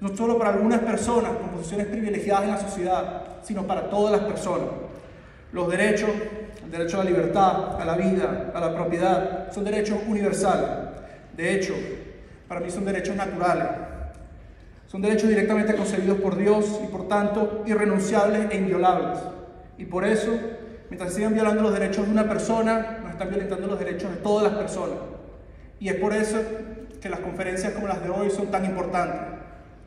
no solo para algunas personas con posiciones privilegiadas en la sociedad, sino para todas las personas. Los derechos, el derecho a la libertad, a la vida, a la propiedad, son derechos universales. De hecho, para mí son derechos naturales. Son derechos directamente concebidos por Dios y por tanto irrenunciables e inviolables. Y por eso, mientras sigan violando los derechos de una persona, nos están violentando los derechos de todas las personas. Y es por eso que las conferencias como las de hoy son tan importantes,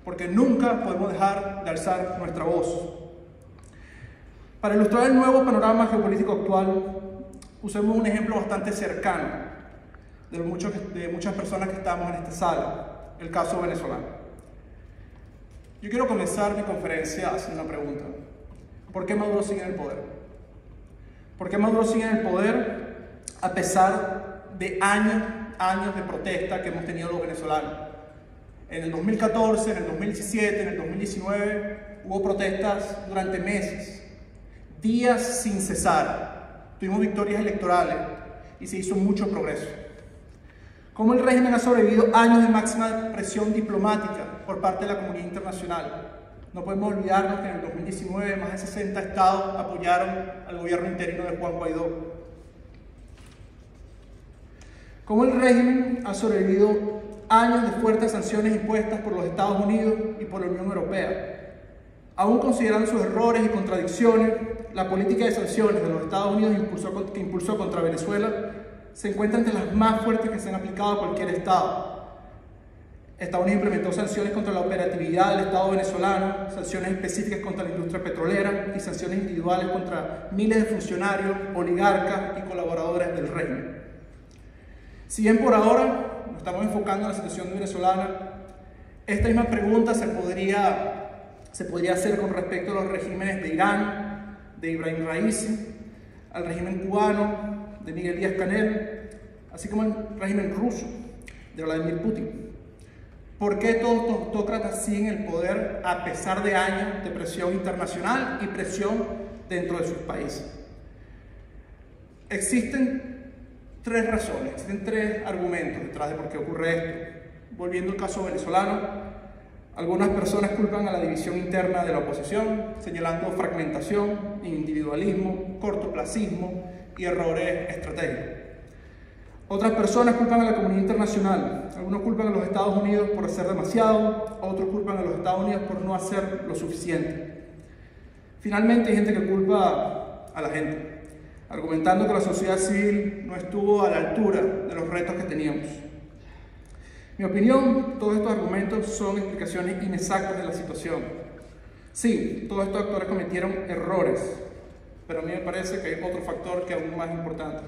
porque nunca podemos dejar de alzar nuestra voz. Para ilustrar el nuevo panorama geopolítico actual, usemos un ejemplo bastante cercano de muchas personas que estamos en esta sala, el caso venezolano. Yo quiero comenzar mi conferencia haciendo una pregunta. ¿Por qué Maduro sigue en el poder? ¿Por qué Maduro sigue en el poder a pesar de años de protesta que hemos tenido los venezolanos? En el 2014, en el 2017, en el 2019, hubo protestas durante meses, días sin cesar. Tuvimos victorias electorales y se hizo mucho progreso. ¿Cómo el régimen ha sobrevivido años de máxima presión diplomática por parte de la comunidad internacional? No podemos olvidarnos que en el 2019 más de 60 estados apoyaron al gobierno interino de Juan Guaidó. ¿Cómo el régimen ha sobrevivido años de fuertes sanciones impuestas por los Estados Unidos y por la Unión Europea? Aún considerando sus errores y contradicciones, la política de sanciones de los Estados Unidos que impulsó contra Venezuela se encuentra entre las más fuertes que se han aplicado a cualquier Estado. Estados Unidos implementó sanciones contra la operatividad del Estado venezolano, sanciones específicas contra la industria petrolera y sanciones individuales contra miles de funcionarios, oligarcas y colaboradores del régimen. Si bien por ahora nos estamos enfocando en la situación venezolana, esta misma pregunta se podría hacer con respecto a los regímenes de Irán, de Ibrahim Raisi, al régimen cubano, de Miguel Díaz-Canel, así como el régimen ruso, de Vladimir Putin. ¿Por qué todos estos autócratas siguen el poder a pesar de años de presión internacional y presión dentro de sus países? Existen tres razones, existen tres argumentos detrás de por qué ocurre esto. Volviendo al caso venezolano, algunas personas culpan a la división interna de la oposición, señalando fragmentación, individualismo, cortoplacismo y errores estratégicos. Otras personas culpan a la comunidad internacional. Algunos culpan a los Estados Unidos por hacer demasiado, otros culpan a los Estados Unidos por no hacer lo suficiente. Finalmente hay gente que culpa a la gente, argumentando que la sociedad civil no estuvo a la altura de los retos que teníamos. En mi opinión, todos estos argumentos son explicaciones inexactas de la situación. Sí, todos estos actores cometieron errores, pero a mí me parece que hay otro factor que es aún más importante.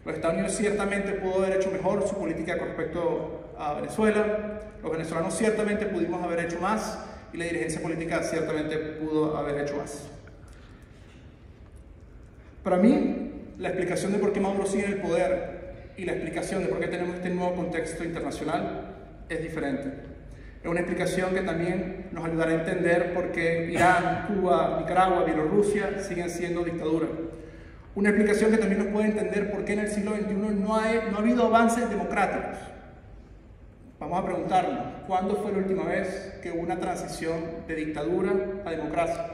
Los Estados Unidos ciertamente pudo haber hecho mejor su política con respecto a Venezuela, los venezolanos ciertamente pudimos haber hecho más y la dirigencia política ciertamente pudo haber hecho más. Para mí, la explicación de por qué Maduro sigue en el poder y la explicación de por qué tenemos este nuevo contexto internacional es diferente. Es una explicación que también nos ayudará a entender por qué Irán, Cuba, Nicaragua, Bielorrusia siguen siendo dictaduras. Una explicación que también nos puede entender por qué en el siglo XXI no ha habido avances democráticos. Vamos a preguntarnos, ¿cuándo fue la última vez que hubo una transición de dictadura a democracia?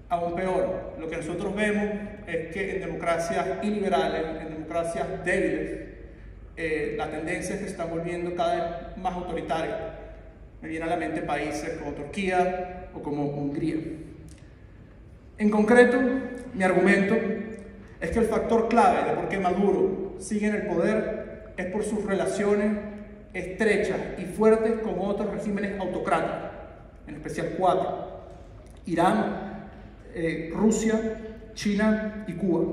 Aún peor, lo que nosotros vemos es que en democracias iliberales, en democracias débiles, la tendencia es que se está volviendo cada vez más autoritaria. Me vienen a la mente países como Turquía o como Hungría. En concreto, mi argumento es que el factor clave de por qué Maduro sigue en el poder es por sus relaciones estrechas y fuertes con otros regímenes autocráticos, en especial 4: Irán, Rusia, China y Cuba.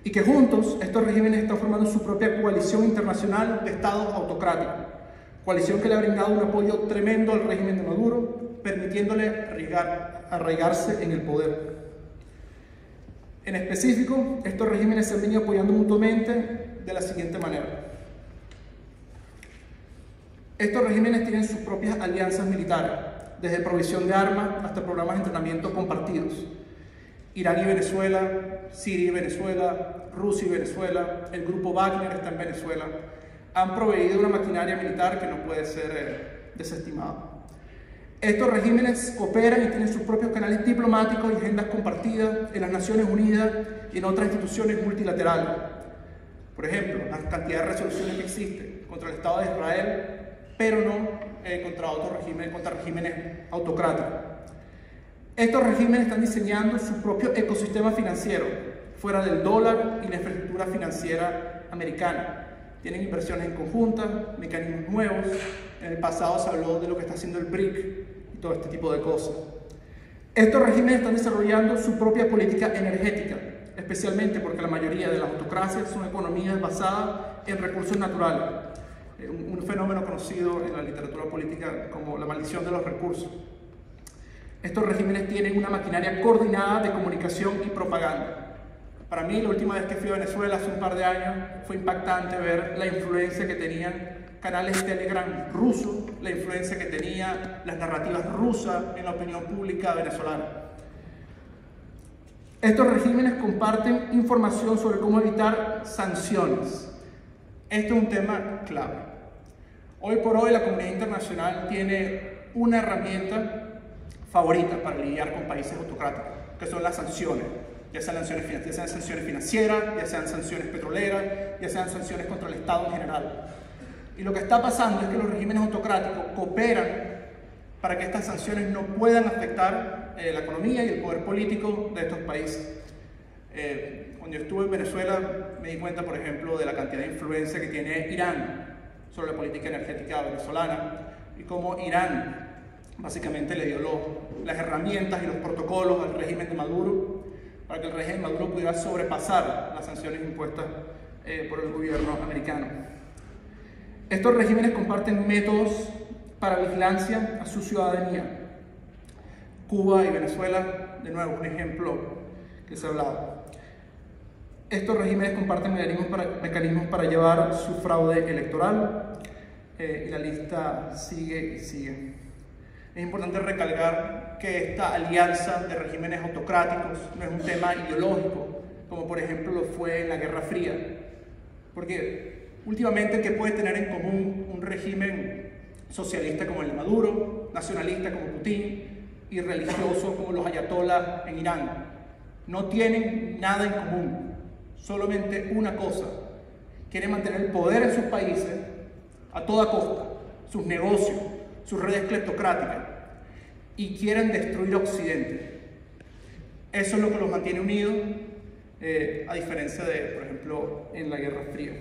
Y que juntos estos regímenes están formando su propia coalición internacional de estados autocráticos, coalición que le ha brindado un apoyo tremendo al régimen de Maduro, permitiéndole arraigarse en el poder. En específico, estos regímenes se han venido apoyando mutuamente de la siguiente manera. Estos regímenes tienen sus propias alianzas militares, desde provisión de armas hasta programas de entrenamiento compartidos. Irán y Venezuela, Siria y Venezuela, Rusia y Venezuela, el grupo Wagner está en Venezuela, han proveído una maquinaria militar que no puede ser desestimada. Estos regímenes operan y tienen sus propios canales diplomáticos y agendas compartidas en las Naciones Unidas y en otras instituciones multilaterales. Por ejemplo, la cantidad de resoluciones que existen contra el Estado de Israel, pero no contra otros regímenes, contra regímenes autocráticos. Estos regímenes están diseñando su propio ecosistema financiero, fuera del dólar y la infraestructura financiera americana. Tienen inversiones en conjunta, mecanismos nuevos. En el pasado se habló de lo que está haciendo el BRIC y todo este tipo de cosas. Estos regímenes están desarrollando su propia política energética, especialmente porque la mayoría de las autocracias son economías basadas en recursos naturales, un fenómeno conocido en la literatura política como la maldición de los recursos. Estos regímenes tienen una maquinaria coordinada de comunicación y propaganda. Para mí, la última vez que fui a Venezuela, hace un par de años, fue impactante ver la influencia que tenían canales de Telegram rusos, la influencia que tenían las narrativas rusas en la opinión pública venezolana. Estos regímenes comparten información sobre cómo evitar sanciones. Este es un tema clave. Hoy por hoy la comunidad internacional tiene una herramienta favorita para lidiar con países autocráticos, que son las sanciones. Ya sean sanciones financieras, ya sean sanciones petroleras, ya sean sanciones contra el Estado en general. Y lo que está pasando es que los regímenes autocráticos cooperan para que estas sanciones no puedan afectar la economía y el poder político de estos países. Cuando yo estuve en Venezuela me di cuenta, por ejemplo, de la cantidad de influencia que tiene Irán sobre la política energética venezolana y cómo Irán básicamente le dio las herramientas y los protocolos al régimen de Maduro para que el régimen de Maduro pudiera sobrepasar las sanciones impuestas por el gobierno americano. Estos regímenes comparten métodos para vigilancia a su ciudadanía. Cuba y Venezuela, de nuevo, un ejemplo que se ha hablado. Estos regímenes comparten mecanismos para llevar su fraude electoral y la lista sigue y sigue. Es importante recalcar que esta alianza de regímenes autocráticos no es un tema ideológico, como por ejemplo lo fue en la Guerra Fría. Porque últimamente, ¿qué puede tener en común un régimen socialista como el de Maduro, nacionalista como Putin y religioso como los ayatolás en Irán? No tienen nada en común, solamente una cosa: quieren mantener el poder en sus países a toda costa, sus negocios, sus redes cleptocráticas, y quieren destruir Occidente. Eso es lo que los mantiene unidos, a diferencia de, por ejemplo, en la Guerra Fría.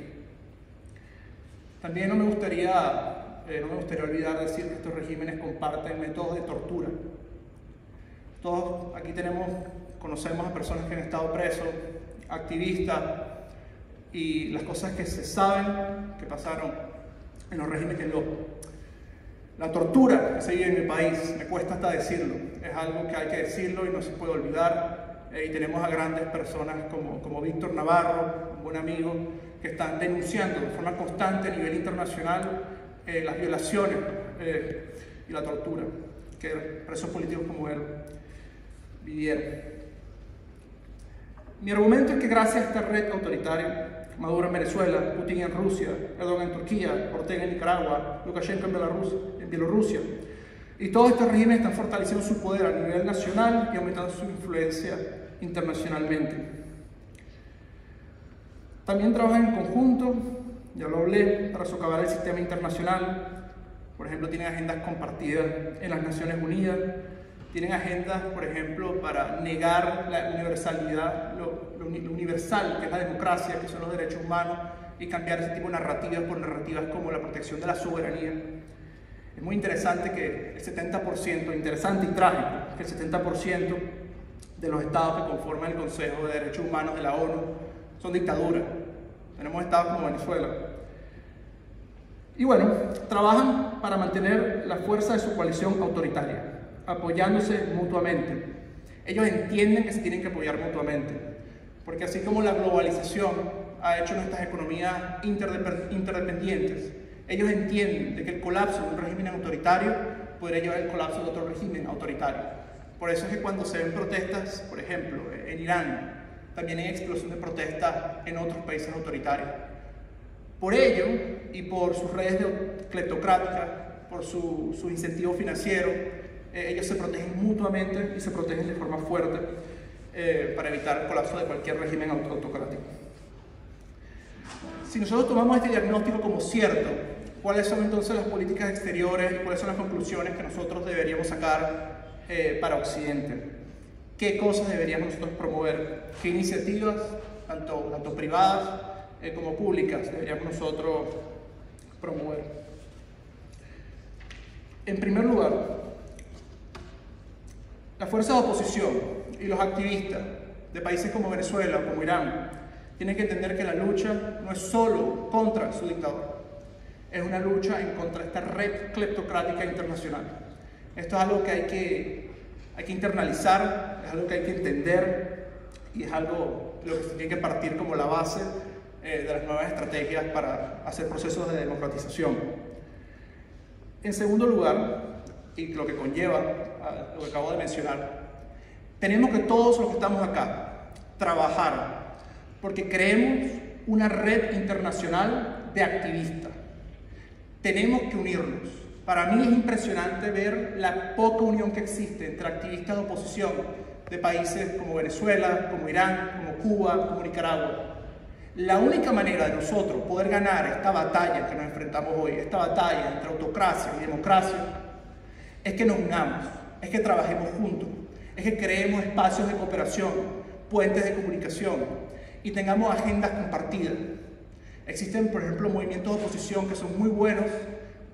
También no me gustaría olvidar decir que estos regímenes comparten métodos de tortura. Todos aquí conocemos a personas que han estado presos, activistas, y las cosas que se saben que pasaron en los regímenes de la tortura que se vive en mi país, me cuesta hasta decirlo, es algo que hay que decirlo y no se puede olvidar. Y tenemos a grandes personas como Víctor Navarro, un buen amigo, que están denunciando de forma constante a nivel internacional las violaciones y la tortura que presos políticos como él vivieron. Mi argumento es que gracias a esta red autoritaria, Maduro en Venezuela, Putin en Rusia, Erdogan en Turquía, Ortega en Nicaragua, Lukashenko en Bielorrusia, y todos estos regímenes están fortaleciendo su poder a nivel nacional y aumentando su influencia internacionalmente. También trabajan en conjunto, ya lo hablé, para socavar el sistema internacional. Por ejemplo, tienen agendas compartidas en las Naciones Unidas, tienen agendas, por ejemplo, para negar la universalidad, lo universal que es la democracia, que son los derechos humanos, y cambiar ese tipo de narrativas por narrativas como la protección de la soberanía. Es muy interesante que el 70%, interesante y trágico, que el 70% de los estados que conforman el Consejo de Derechos Humanos de la ONU son dictaduras. Tenemos estados como Venezuela. Y bueno, trabajan para mantener la fuerza de su coalición autoritaria, apoyándose mutuamente. Ellos entienden que se tienen que apoyar mutuamente, porque así como la globalización ha hecho nuestras economías interdependientes, ellos entienden de que el colapso de un régimen autoritario podría llevar al colapso de otro régimen autoritario. Por eso es que cuando se ven protestas, por ejemplo, en Irán, también hay explosión de protestas en otros países autoritarios. Por ello, y por sus redes cleptocráticas, por sus incentivos financieros, ellos se protegen mutuamente y se protegen de forma fuerte para evitar el colapso de cualquier régimen autocrático. Si nosotros tomamos este diagnóstico como cierto, ¿cuáles son entonces las políticas exteriores y cuáles son las conclusiones que nosotros deberíamos sacar para Occidente? ¿Qué cosas deberíamos nosotros promover? ¿Qué iniciativas, tanto privadas como públicas, deberíamos nosotros promover? En primer lugar, las fuerzas de oposición y los activistas de países como Venezuela o como Irán tienen que entender que la lucha no es solo contra su dictador, es una lucha en contra de esta red cleptocrática internacional. Esto es algo que hay que internalizar, es algo que hay que entender y es algo de lo que se tiene que partir como la base de las nuevas estrategias para hacer procesos de democratización. En segundo lugar, y lo que conlleva a lo que acabo de mencionar, tenemos que todos los que estamos acá trabajar porque creemos una red internacional de activistas. Tenemos que unirnos. Para mí es impresionante ver la poca unión que existe entre activistas de oposición de países como Venezuela, como Irán, como Cuba, como Nicaragua. La única manera de nosotros poder ganar esta batalla que nos enfrentamos hoy, esta batalla entre autocracia y democracia, es que nos unamos, es que trabajemos juntos, es que creemos espacios de cooperación, puentes de comunicación y tengamos agendas compartidas. Existen, por ejemplo, movimientos de oposición que son muy buenos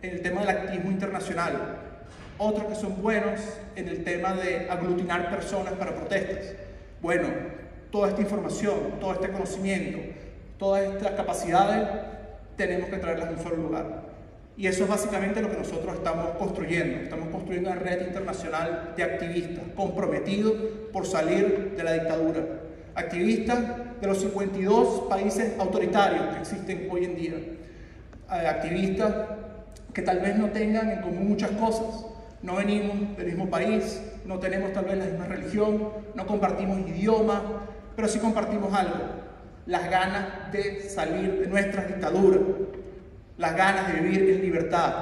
en el tema del activismo internacional, otros que son buenos en el tema de aglutinar personas para protestas. Bueno, toda esta información, todo este conocimiento, todas estas capacidades, tenemos que traerlas a un solo lugar. Y eso es básicamente lo que nosotros estamos construyendo. Estamos construyendo una red internacional de activistas comprometidos por salir de la dictadura. Activistas de los 52 países autoritarios que existen hoy en día. Activistas que tal vez no tengan en común muchas cosas. No venimos del mismo país, no tenemos tal vez la misma religión, no compartimos idioma, pero sí compartimos algo: las ganas de salir de nuestras dictaduras, las ganas de vivir en libertad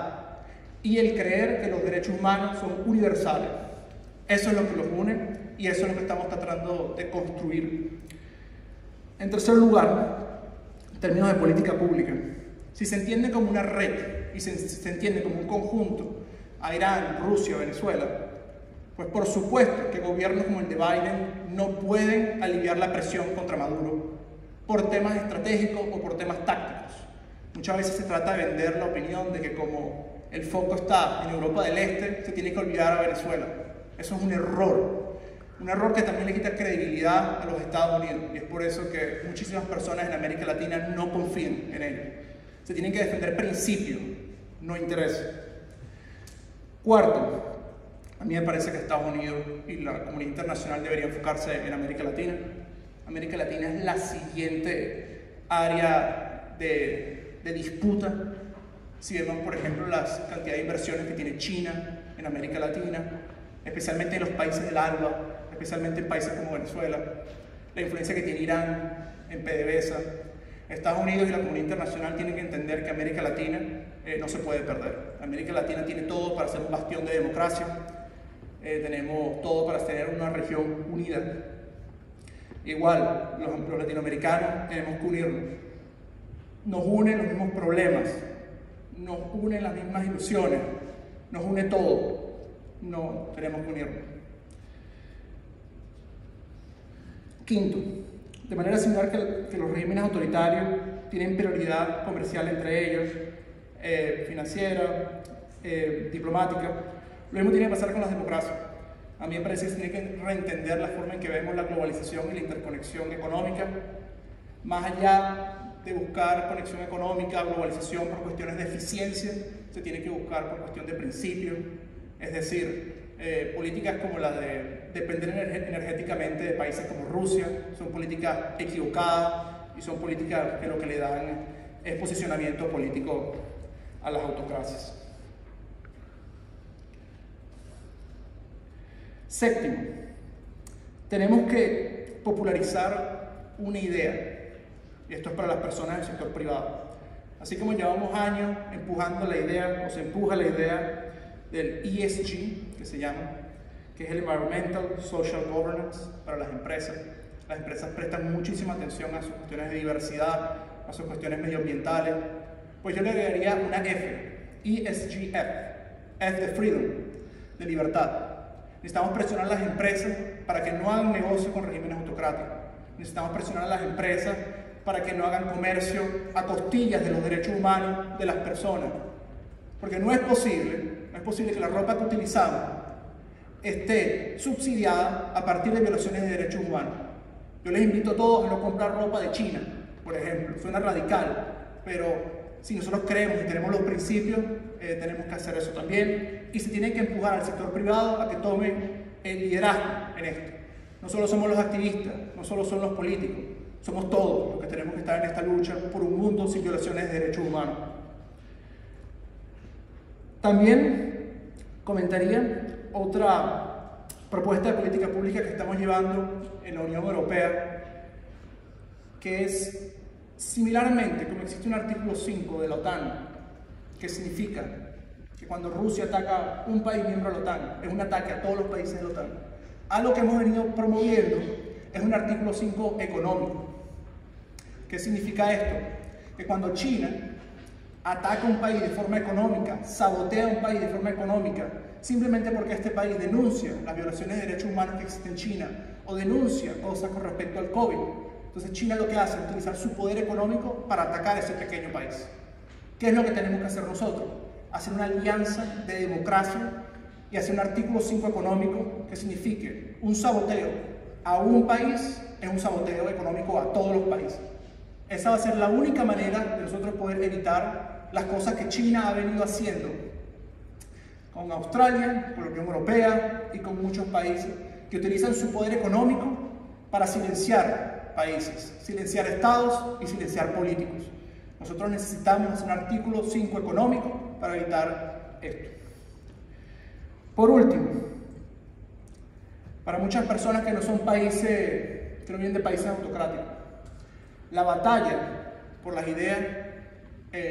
y el creer que los derechos humanos son universales. Eso es lo que los une y eso es lo que estamos tratando de construir. En tercer lugar, en términos de política pública, si se entiende como una red y se entiende como un conjunto a Irán, Rusia, Venezuela, pues por supuesto que gobiernos como el de Biden no pueden aliviar la presión contra Maduro por temas estratégicos o por temas tácticos. Muchas veces se trata de vender la opinión de que como el foco está en Europa del Este, se tiene que olvidar a Venezuela. Eso es un error que también le quita credibilidad a los Estados Unidos, y es por eso que muchísimas personas en América Latina no confían en ellos. Se tienen que defender principios, no intereses. Cuarto, a mí me parece que Estados Unidos y la comunidad internacional deberían enfocarse en América Latina. América Latina es la siguiente área de disputa. Si vemos, por ejemplo, la cantidad de inversiones que tiene China en América Latina, especialmente en los países del ALBA, especialmente en países como Venezuela, la influencia que tiene Irán en PDVSA, Estados Unidos y la comunidad internacional tienen que entender que América Latina no se puede perder. América Latina tiene todo para ser un bastión de democracia, tenemos todo para tener una región unida. Igual, los latinoamericanos tenemos que unirnos. Nos unen los mismos problemas, nos unen las mismas ilusiones, nos une todo. No tenemos que unirnos. Quinto, de manera similar que los regímenes autoritarios tienen prioridad comercial entre ellos, financiera, diplomática, lo mismo tiene que pasar con las democracias. A mí me parece que se tiene que reentender la forma en que vemos la globalización y la interconexión económica, más allá de buscar conexión económica, globalización por cuestiones de eficiencia, se tiene que buscar por cuestión de principios, es decir, políticas como la de depender energéticamente de países como Rusia son políticas equivocadas y son políticas que lo que le dan es posicionamiento político a las autocracias. Séptimo, tenemos que popularizar una idea, y esto es para las personas del sector privado. Así como llevamos años empujando la idea, o se empuja la idea del ESG, que se llama, que es el Environmental Social Governance para las empresas. Las empresas prestan muchísima atención a sus cuestiones de diversidad, a sus cuestiones medioambientales. Pues yo le agregaría una F, ESGF, F de Freedom, de libertad. Necesitamos presionar a las empresas para que no hagan negocio con regímenes autocráticos. Necesitamos presionar a las empresas para que no hagan comercio a costillas de los derechos humanos de las personas. Porque no es posible que la ropa que utilizamos esté subsidiada a partir de violaciones de derechos humanos. Yo les invito a todos a no comprar ropa de China, por ejemplo. Suena radical, pero si nosotros creemos y tenemos los principios, tenemos que hacer eso también. Y se tiene que empujar al sector privado a que tome el liderazgo en esto. No solo somos los activistas, no solo son los políticos, somos todos los que tenemos que estar en esta lucha por un mundo sin violaciones de derechos humanos. También comentaría otra propuesta de política pública que estamos llevando en la Unión Europea, que es similarmente como existe un artículo 5 de la OTAN, que significa que cuando Rusia ataca un país miembro de la OTAN, es un ataque a todos los países de la OTAN. Algo que hemos venido promoviendo es un artículo 5 económico. ¿Qué significa esto? Que cuando China ataca a un país de forma económica, sabotea a un país de forma económica, simplemente porque este país denuncia las violaciones de derechos humanos que existen en China o denuncia cosas con respecto al COVID, entonces China lo que hace es utilizar su poder económico para atacar a ese pequeño país. ¿Qué es lo que tenemos que hacer nosotros? Hacer una alianza de democracia y hacer un artículo 5 económico que signifique un saboteo a un país es un saboteo económico a todos los países. Esa va a ser la única manera de nosotros poder evitar las cosas que China ha venido haciendo con Australia, con la Unión Europea y con muchos países que utilizan su poder económico para silenciar países, silenciar estados y silenciar políticos. Nosotros necesitamos hacer un artículo 5 económico para evitar esto. Por último, para muchas personas que no son países, que no vienen de países autocráticos, la batalla por las ideas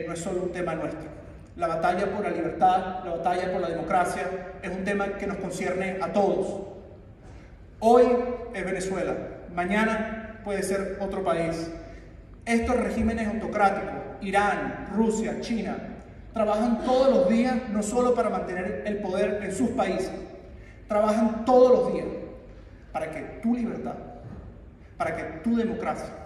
no es solo un tema nuestro. La batalla por la libertad, la batalla por la democracia es un tema que nos concierne a todos. Hoy es Venezuela, mañana puede ser otro país. Estos regímenes autocráticos, Irán, Rusia, China, trabajan todos los días no solo para mantener el poder en sus países, trabajan todos los días para que tu libertad, para que tu democracia